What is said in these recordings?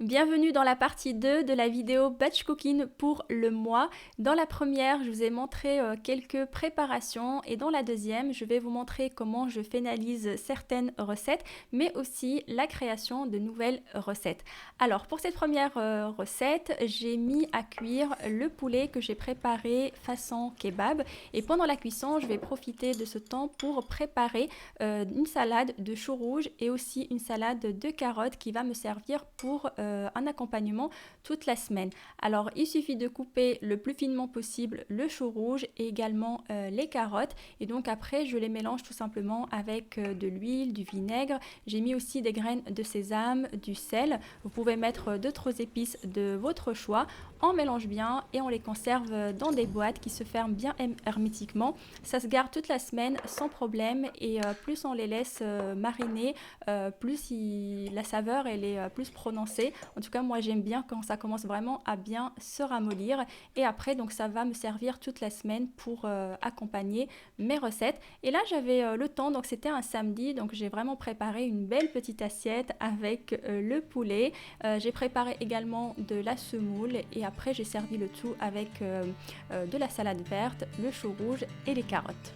Bienvenue dans la partie 2 de la vidéo Batch Cooking pour le mois. Dans la première, je vous ai montré quelques préparations et dans la deuxième, je vais vous montrer comment je finalise certaines recettes, mais aussi la création de nouvelles recettes. Alors pour cette première recette, j'ai mis à cuire le poulet que j'ai préparé façon kebab et pendant la cuisson, je vais profiter de ce temps pour préparer une salade de choux rouges et aussi une salade de carottes qui va me servir pour un accompagnement toute la semaine. Alors il suffit de couper le plus finement possible le chou rouge et également les carottes et donc après je les mélange tout simplement avec de l'huile, du vinaigre. J'ai mis aussi des graines de sésame, du sel. Vous pouvez mettre d'autres épices de votre choix. On mélange bien et on les conserve dans des boîtes qui se ferment bien hermétiquement. Ça se garde toute la semaine sans problème et plus on les laisse mariner, plus la saveur elle est plus prononcée. En tout cas, moi j'aime bien quand ça commence vraiment à bien se ramollir et après donc ça va me servir toute la semaine pour accompagner mes recettes. Et là j'avais le temps, donc c'était un samedi, donc j'ai vraiment préparé une belle petite assiette avec le poulet. J'ai préparé également de la semoule et après j'ai servi le tout avec de la salade verte, le chou rouge et les carottes.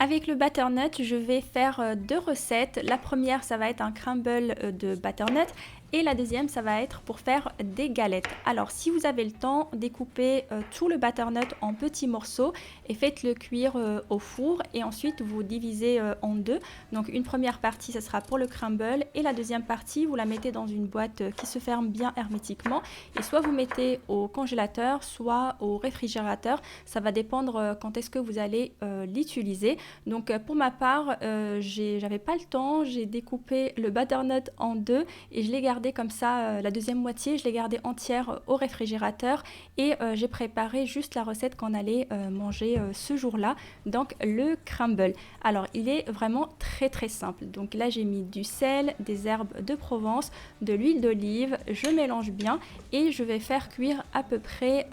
Avec le butternut, je vais faire deux recettes. La première, ça va être un crumble de butternut et la deuxième, ça va être pour faire des galettes. Alors, si vous avez le temps, découpez tout le butternut en petits morceaux et faites-le cuire au four et ensuite vous divisez en deux. Donc, une première partie, ça sera pour le crumble et la deuxième partie, vous la mettez dans une boîte qui se ferme bien hermétiquement et soit vous mettez au congélateur, soit au réfrigérateur. Ça va dépendre quand est-ce que vous allez l'utiliser. Donc pour ma part, j'avais pas le temps, j'ai découpé le butternut en deux et je l'ai gardé comme ça, la deuxième moitié, je l'ai gardé entière au réfrigérateur et j'ai préparé juste la recette qu'on allait manger ce jour-là, donc le crumble. Alors il est vraiment très très simple. Donc là j'ai mis du sel, des herbes de Provence, de l'huile d'olive, je mélange bien et je vais faire cuire à peu près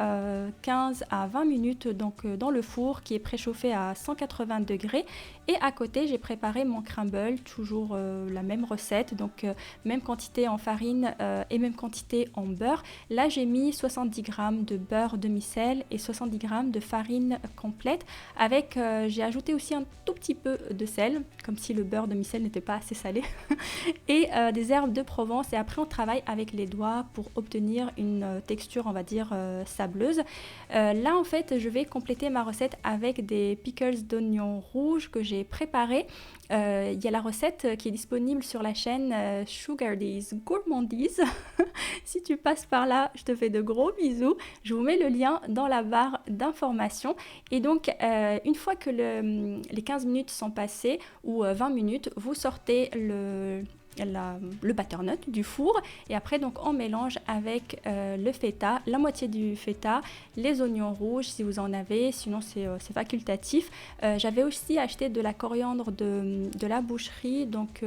15 à 20 minutes donc, dans le four qui est préchauffé à 180 degrés. Et à côté, j'ai préparé mon crumble, toujours la même recette, donc même quantité en farine et même quantité en beurre. Là, j'ai mis 70 g de beurre demi-sel et 70 g de farine complète. Avec, j'ai ajouté aussi un tout petit peu de sel, comme si le beurre demi-sel n'était pas assez salé, et des herbes de Provence. Et après, on travaille avec les doigts pour obtenir une texture, on va dire, sableuse. Là, en fait, je vais compléter ma recette avec des pickles d'oignons rouges que j'ai préparés. Il y a la recette qui est disponible sur la chaîne Sugardees Gourmandise. Si tu passes par là, je te fais de gros bisous. Je vous mets le lien dans la barre d'informations. Et donc, une fois que les 15 minutes sont passées, ou 20 minutes, vous sortez le butternut du four et après donc on mélange avec le feta, la moitié du feta, les oignons rouges si vous en avez, sinon c'est facultatif. J'avais aussi acheté de la coriandre de la boucherie donc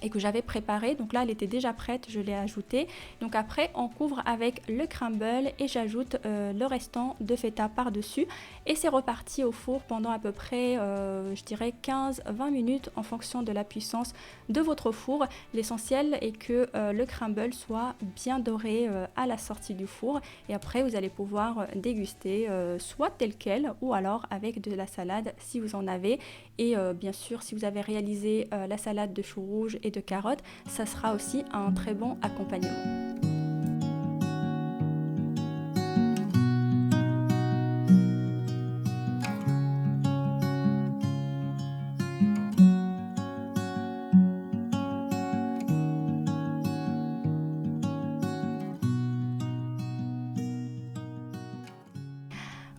et que j'avais préparée, donc là elle était déjà prête, je l'ai ajoutée. Donc après on couvre avec le crumble et j'ajoute le restant de feta par dessus et c'est reparti au four pendant à peu près je dirais 15-20 minutes en fonction de la puissance de votre four. L'essentiel est que le crumble soit bien doré à la sortie du four et après vous allez pouvoir déguster soit tel quel ou alors avec de la salade si vous en avez. Et bien sûr, si vous avez réalisé la salade de choux rouges et de carottes, ça sera aussi un très bon accompagnement.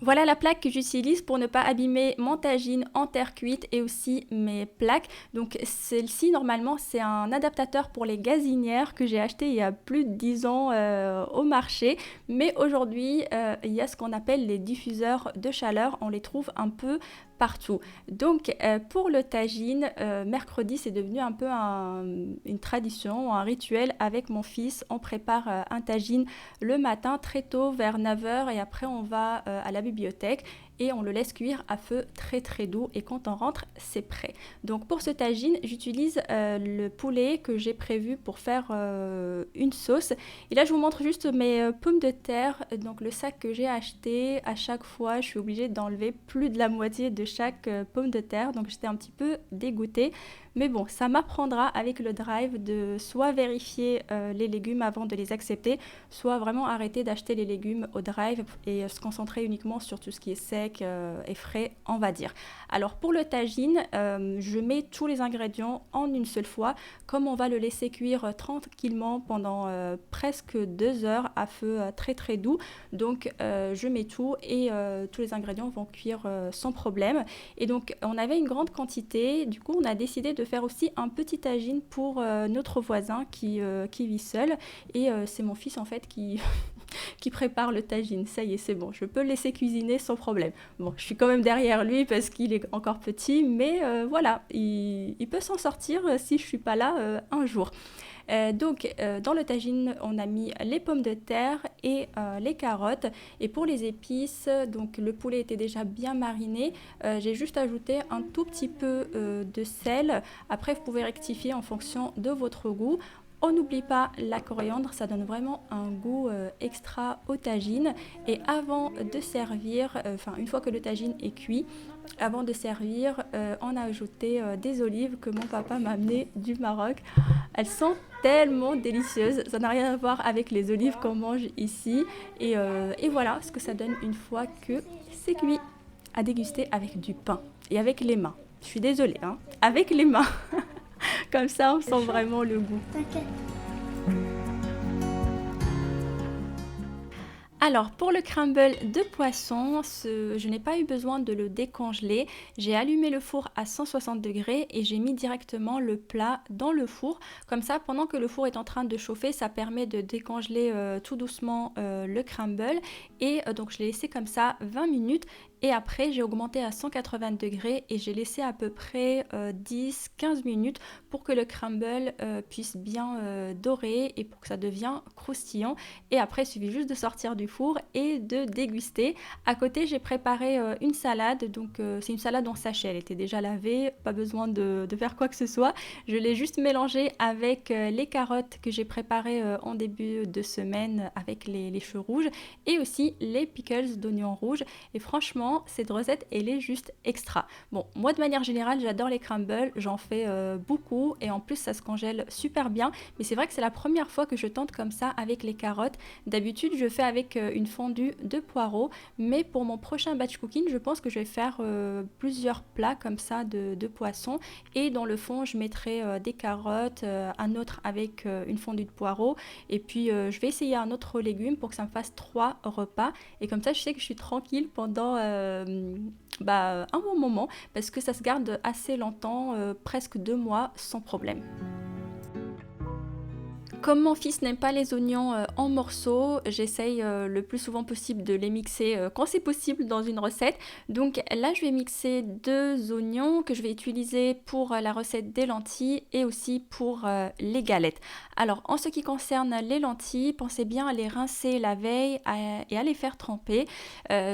Voilà la plaque que j'utilise pour ne pas abîmer mon tagine en terre cuite et aussi mes plaques. Donc celle-ci, normalement, c'est un adaptateur pour les gazinières que j'ai acheté il y a plus de 10 ans au marché. Mais aujourd'hui, il y a ce qu'on appelle les diffuseurs de chaleur. On les trouve un peu partout. Donc pour le tagine, mercredi, c'est devenu un peu une tradition, un rituel avec mon fils. On prépare un tagine le matin très tôt vers 9 h et après on va à la bibliothèque et on le laisse cuire à feu très très doux et quand on rentre c'est prêt. Donc pour ce tagine j'utilise le poulet que j'ai prévu pour faire une sauce et là je vous montre juste mes pommes de terre. Donc le sac que j'ai acheté, à chaque fois je suis obligée d'enlever plus de la moitié de chaque pomme de terre, donc j'étais un petit peu dégoûtée. Mais bon, ça m'apprendra avec le drive de soit vérifier les légumes avant de les accepter, soit vraiment arrêter d'acheter les légumes au drive et se concentrer uniquement sur tout ce qui est sec et frais, on va dire. Alors pour le tagine, je mets tous les ingrédients en une seule fois. Comme on va le laisser cuire tranquillement pendant presque 2 heures à feu très très doux, donc je mets tout et tous les ingrédients vont cuire sans problème. Et donc on avait une grande quantité, du coup on a décidé de faire aussi un petit tagine pour notre voisin qui vit seul et c'est mon fils en fait qui qui prépare le tagine. Ça y est, c'est bon, je peux le laisser cuisiner sans problème. Bon, je suis quand même derrière lui parce qu'il est encore petit, mais voilà, il peut s'en sortir si je suis pas là un jour. Dans le tagine, on a mis les pommes de terre et les carottes. Et pour les épices, donc le poulet était déjà bien mariné. J'ai juste ajouté un tout petit peu de sel. Après, vous pouvez rectifier en fonction de votre goût. On n'oublie pas la coriandre, ça donne vraiment un goût extra au tagine. Et avant de servir, une fois que le tagine est cuit, avant de servir, on a ajouté des olives que mon papa m'a amenées du Maroc. Elles sont tellement délicieuses, ça n'a rien à voir avec les olives qu'on mange ici. Et voilà ce que ça donne une fois que c'est cuit, à déguster avec du pain et avec les mains. Je suis désolée, hein, avec les mains. Comme ça, on sent vraiment le goût. T'inquiète. Alors, pour le crumble de poisson, je n'ai pas eu besoin de le décongeler. J'ai allumé le four à 160 degrés et j'ai mis directement le plat dans le four. Comme ça, pendant que le four est en train de chauffer, ça permet de décongeler tout doucement le crumble. Et donc, je l'ai laissé comme ça 20 minutes. Et après, j'ai augmenté à 180 degrés et j'ai laissé à peu près 10-15 minutes pour que le crumble puisse bien dorer et pour que ça devienne croustillant. Et après, il suffit juste de sortir du four et de déguster. À côté, j'ai préparé une salade. Donc, c'est une salade en sachet. Elle était déjà lavée, pas besoin de faire quoi que ce soit. Je l'ai juste mélangée avec les carottes que j'ai préparées en début de semaine avec les cheveux rouges et aussi les pickles d'oignons rouges. Et franchement, cette recette, elle est juste extra. Bon, moi de manière générale, j'adore les crumbles, j'en fais beaucoup et en plus ça se congèle super bien. Mais c'est vrai que c'est la première fois que je tente comme ça avec les carottes. D'habitude, je fais avec une fondue de poireaux, mais pour mon prochain batch cooking, je pense que je vais faire plusieurs plats comme ça de poisson. Et dans le fond, je mettrai des carottes, un autre avec une fondue de poireaux. Et puis, je vais essayer un autre légume pour que ça me fasse 3 repas. Et comme ça, je sais que je suis tranquille pendant un bon moment parce que ça se garde assez longtemps, presque 2 mois sans problème. Comme mon fils n'aime pas les oignons en morceaux, j'essaye le plus souvent possible de les mixer quand c'est possible dans une recette. Donc là, je vais mixer 2 oignons que je vais utiliser pour la recette des lentilles et aussi pour les galettes. Alors, en ce qui concerne les lentilles, pensez bien à les rincer la veille et à les faire tremper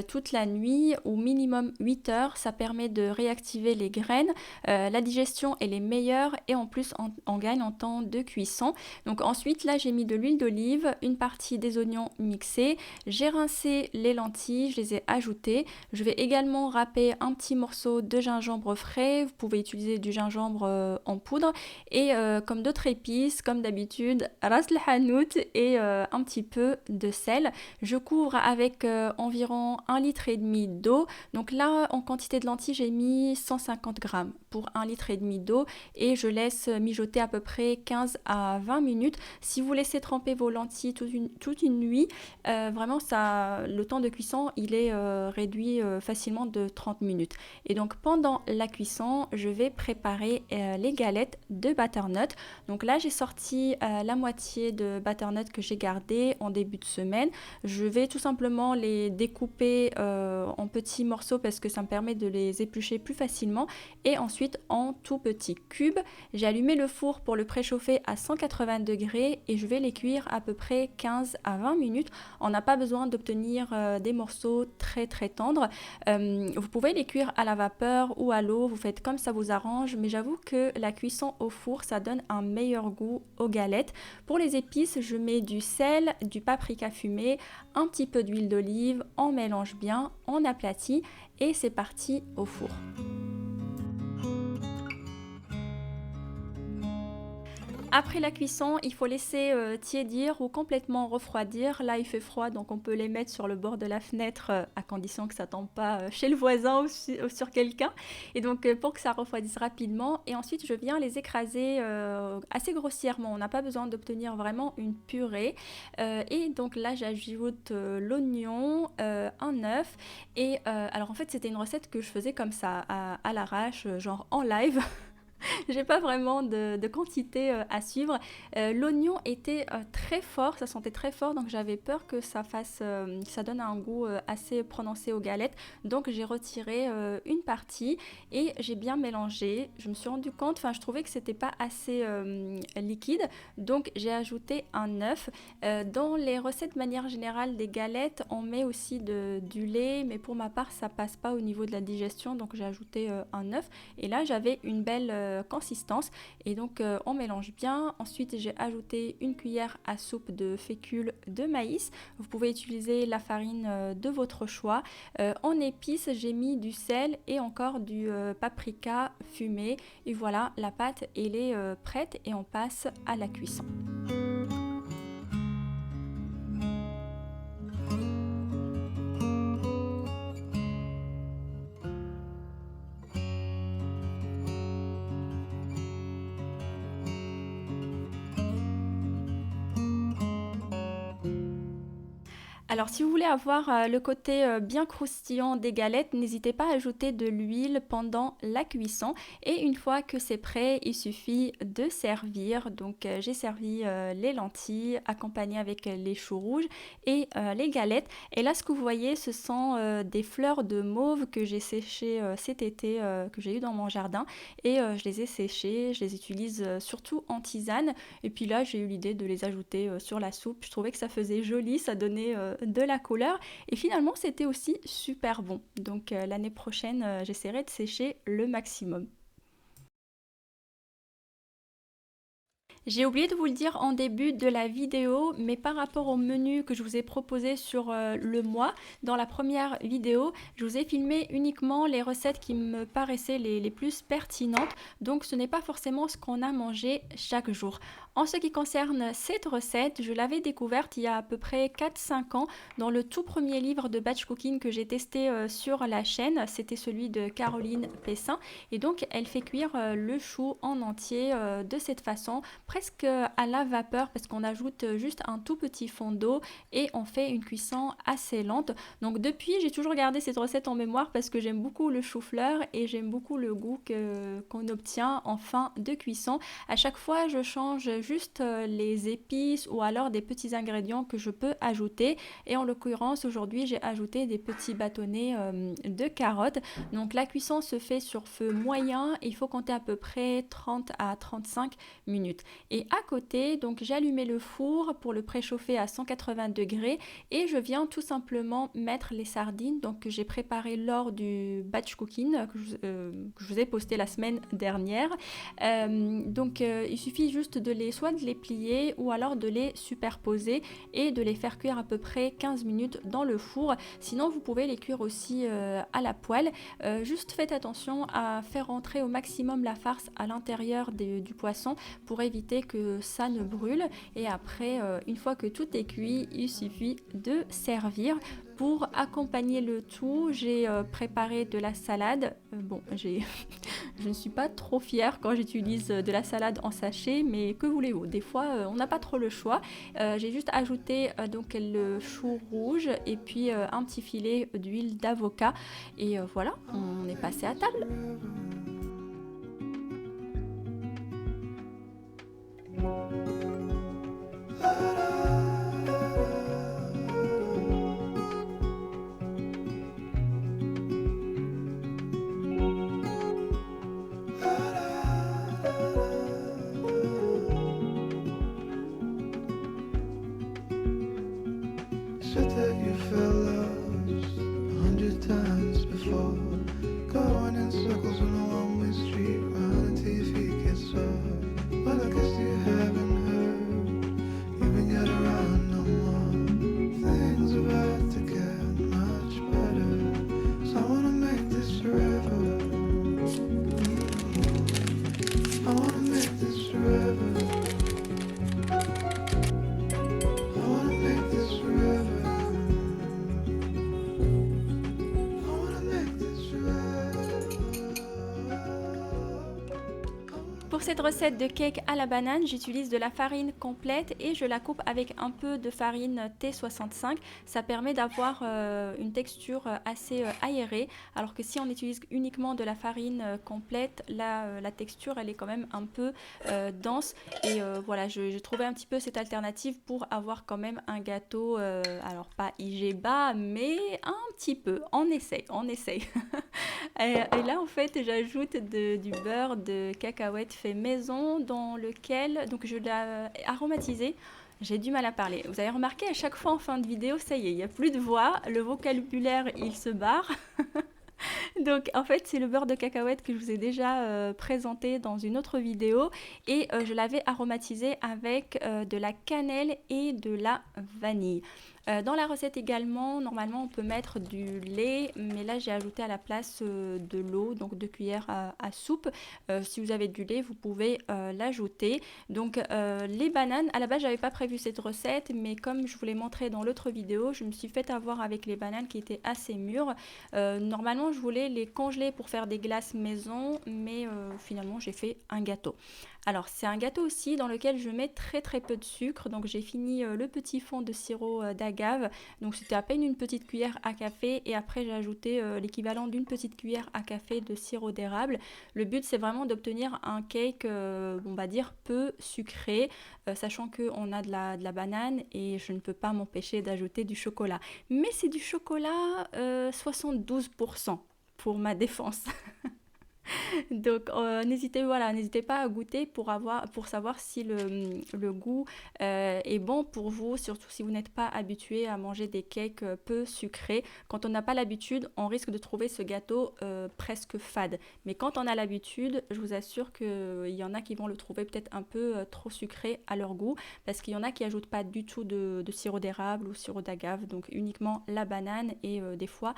toute la nuit, au minimum 8 heures. Ça permet de réactiver les graines. La digestion, elle est meilleure et en plus, on gagne en temps de cuisson. Donc ensuite, là, j'ai mis de l'huile d'olive, une partie des oignons mixés. J'ai rincé les lentilles, je les ai ajoutées. Je vais également râper un petit morceau de gingembre frais. Vous pouvez utiliser du gingembre en poudre. Et comme d'autres épices, comme d'habitude, ras el hanout et un petit peu de sel. Je couvre avec environ 1,5 litre d'eau. Donc là, en quantité de lentilles, j'ai mis 150 grammes. pour 1,5 litre d'eau et je laisse mijoter à peu près 15 à 20 minutes. Si vous laissez tremper vos lentilles toute une nuit, vraiment le temps de cuisson il est réduit facilement de 30 minutes. Et donc pendant la cuisson, je vais préparer les galettes de butternut. Donc là j'ai sorti la moitié de butternut que j'ai gardé en début de semaine. Je vais tout simplement les découper en petits morceaux parce que ça me permet de les éplucher plus facilement et ensuite en tout petits cubes. J'ai allumé le four pour le préchauffer à 180 degrés et je vais les cuire à peu près 15 à 20 minutes. On n'a pas besoin d'obtenir des morceaux très tendres. Vous pouvez les cuire à la vapeur ou à l'eau, vous faites comme ça vous arrange, mais j'avoue que la cuisson au four ça donne un meilleur goût aux galettes. Pour les épices, je mets du sel, du paprika fumé, un petit peu d'huile d'olive, on mélange bien, on aplatit et c'est parti au four. Après la cuisson, il faut laisser tiédir ou complètement refroidir. Là, il fait froid, donc on peut les mettre sur le bord de la fenêtre à condition que ça tombe pas chez le voisin ou sur quelqu'un. Et donc, pour que ça refroidisse rapidement. Et ensuite, je viens les écraser assez grossièrement. On n'a pas besoin d'obtenir vraiment une purée. Et donc là, j'ajoute l'oignon, un œuf. Et alors, en fait, c'était une recette que je faisais comme ça, à l'arrache, genre en live. J'ai pas vraiment de quantité à suivre. L'oignon était très fort, ça sentait très fort, donc j'avais peur que ça donne un goût assez prononcé aux galettes. Donc j'ai retiré une partie et j'ai bien mélangé. Je me suis rendu compte, je trouvais que c'était pas assez liquide, donc j'ai ajouté un œuf. Dans les recettes de manière générale des galettes, on met aussi du lait, mais pour ma part ça passe pas au niveau de la digestion, donc j'ai ajouté un œuf. Et là j'avais une belle consistance et donc on mélange bien. Ensuite j'ai ajouté une cuillère à soupe de fécule de maïs. Vous pouvez utiliser la farine de votre choix. En épices j'ai mis du sel et encore du paprika fumé et voilà, la pâte elle est prête et on passe à la cuisson. Alors si vous voulez avoir le côté bien croustillant des galettes, n'hésitez pas à ajouter de l'huile pendant la cuisson et une fois que c'est prêt, il suffit de servir. Donc j'ai servi les lentilles accompagnées avec les choux rouges et les galettes. Et là ce que vous voyez ce sont des fleurs de mauve que j'ai séchées cet été, que j'ai eu dans mon jardin et je les ai séchées, je les utilise surtout en tisane et puis là j'ai eu l'idée de les ajouter sur la soupe. Je trouvais que ça faisait joli, ça donnait de la couleur et finalement c'était aussi super bon. Donc l'année prochaine j'essaierai de sécher le maximum. J'ai oublié de vous le dire en début de la vidéo, mais par rapport au menu que je vous ai proposé sur le mois, dans la première vidéo, je vous ai filmé uniquement les recettes qui me paraissaient les plus pertinentes, donc ce n'est pas forcément ce qu'on a mangé chaque jour. En ce qui concerne cette recette, je l'avais découverte il y a à peu près 4-5 ans dans le tout premier livre de batch cooking que j'ai testé sur la chaîne, c'était celui de Caroline Pessin, et donc elle fait cuire le chou en entier de cette façon, presque à la vapeur parce qu'on ajoute juste un tout petit fond d'eau et on fait une cuisson assez lente. Donc depuis j'ai toujours gardé cette recette en mémoire parce que j'aime beaucoup le chou-fleur et j'aime beaucoup le goût qu'on obtient en fin de cuisson. À chaque fois je change juste les épices ou alors des petits ingrédients que je peux ajouter et en l'occurrence aujourd'hui j'ai ajouté des petits bâtonnets de carottes. Donc la cuisson se fait sur feu moyen et il faut compter à peu près 30 à 35 minutes. Et à côté, donc j'ai allumé le four pour le préchauffer à 180 degrés et je viens tout simplement mettre les sardines donc, que j'ai préparées lors du batch cooking que je vous ai posté la semaine dernière. Il suffit juste soit de les plier ou alors de les superposer et de les faire cuire à peu près 15 minutes dans le four. Sinon, vous pouvez les cuire aussi à la poêle. Juste faites attention à faire rentrer au maximum la farce à l'intérieur du poisson pour éviter que ça ne brûle et après une fois que tout est cuit il suffit de servir. Pour accompagner le tout j'ai préparé de la salade, Je ne suis pas trop fière quand j'utilise de la salade en sachet, mais que voulez-vous, des fois on n'a pas trop le choix. J'ai juste ajouté donc le chou rouge et puis un petit filet d'huile d'avocat et voilà, on est passé à table. Said that you felt lost 100 times before, going in circles on a one-way street, running till your feet get sore. Well, I guess you haven't heard, you've been get around no more. Things are about to get much better, so I wanna make this forever. I wanna make this forever. I wanna make this forever. Pour cette recette de cake à la banane, j'utilise de la farine complète et je la coupe avec un peu de farine T65. Ça permet d'avoir une texture assez aérée, alors que si on utilise uniquement de la farine complète, la texture elle est quand même un peu dense. Et voilà, j'ai trouvé un petit peu cette alternative pour avoir quand même un gâteau, alors pas IG bas, mais un petit peu. On essaye, on essaye. Et là, en fait, j'ajoute du beurre de cacahuète fait maison dans lequel donc je l'ai aromatisé. J'ai du mal à parler. Vous avez remarqué, à chaque fois en fin de vidéo, ça y est, il n'y a plus de voix, le vocabulaire, il se barre. Donc en fait c'est le beurre de cacahuète que je vous ai déjà présenté dans une autre vidéo et je l'avais aromatisé avec de la cannelle et de la vanille. Dans la recette également, normalement on peut mettre du lait, mais là j'ai ajouté à la place de l'eau, donc 2 cuillères à soupe. Si vous avez du lait, vous pouvez l'ajouter. Donc les bananes, à la base j'avais pas prévu cette recette, mais comme je vous l'ai montré dans l'autre vidéo, je me suis fait avoir avec les bananes qui étaient assez mûres. Normalement je voulais les congeler pour faire des glaces maison, mais finalement j'ai fait un gâteau. Alors c'est un gâteau aussi dans lequel je mets très très peu de sucre, donc j'ai fini le petit fond de sirop d'agave, donc c'était à peine une petite cuillère à café et après j'ai ajouté l'équivalent d'une petite cuillère à café de sirop d'érable. Le but c'est vraiment d'obtenir un cake, on va dire peu sucré, sachant qu'on a de la banane et je ne peux pas m'empêcher d'ajouter du chocolat. Mais c'est du chocolat 72% pour ma défense. Donc n'hésitez pas à goûter pour savoir si le goût est bon pour vous, surtout si vous n'êtes pas habitué à manger des cakes peu sucrés. Quand on n'a pas l'habitude, on risque de trouver ce gâteau presque fade. Mais quand on a l'habitude, je vous assure qu'il y en a qui vont le trouver peut-être un peu trop sucré à leur goût, parce qu'il y en a qui n'ajoutent pas du tout de sirop d'érable ou sirop d'agave, donc uniquement la banane et des fois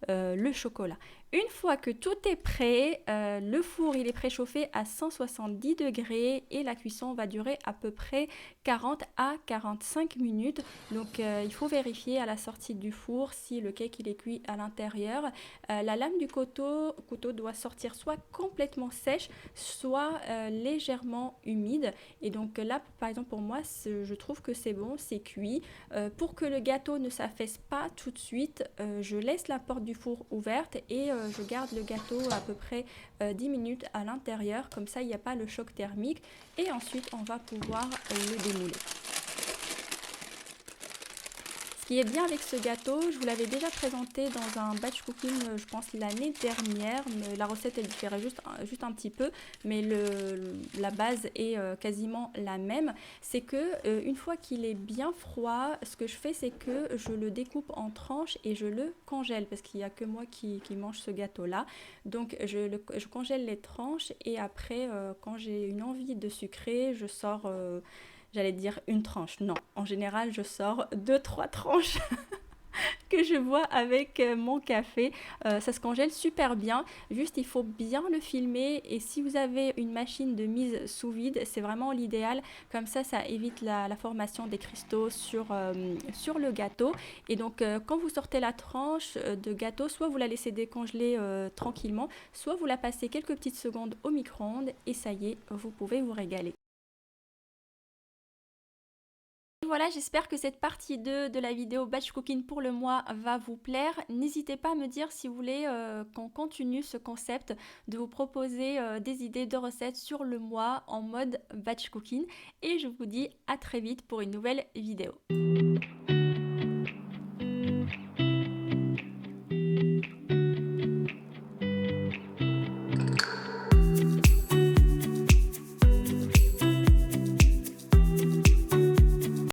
le chocolat. Une fois que tout est prêt, le four il est préchauffé à 170 degrés et la cuisson va durer à peu près 40 à 45 minutes. Donc il faut vérifier à la sortie du four si le cake il est cuit à l'intérieur. La lame du couteau doit sortir soit complètement sèche, soit légèrement humide. Et donc là, par exemple pour moi, je trouve que c'est bon, c'est cuit. Pour que le gâteau ne s'affaisse pas tout de suite, je laisse la porte du four ouverte et je garde le gâteau à peu près 10 minutes à l'intérieur, comme ça il n'y a pas le choc thermique et ensuite on va pouvoir le démouler. Ce qui est bien avec ce gâteau, je vous l'avais déjà présenté dans un batch cooking, je pense l'année dernière, mais la recette elle différait juste un petit peu, mais la base est quasiment la même. C'est que une fois qu'il est bien froid, ce que je fais c'est que je le découpe en tranches et je le congèle, parce qu'il n'y a que moi qui mange ce gâteau là. Donc je congèle les tranches et après quand j'ai une envie de sucrer, je sors... J'allais dire une tranche. Non, en général, je sors 2-3 tranches que je bois avec mon café. Ça se congèle super bien. Juste, il faut bien le filmer. Et si vous avez une machine de mise sous vide, c'est vraiment l'idéal. Comme ça évite la formation des cristaux sur le gâteau. Et donc, quand vous sortez la tranche de gâteau, soit vous la laissez décongeler tranquillement, soit vous la passez quelques petites secondes au micro-ondes et ça y est, vous pouvez vous régaler. Voilà, j'espère que cette partie 2 de la vidéo batch cooking pour le mois va vous plaire. N'hésitez pas à me dire si vous voulez qu'on continue ce concept de vous proposer des idées de recettes sur le mois en mode batch cooking. Et je vous dis à très vite pour une nouvelle vidéo.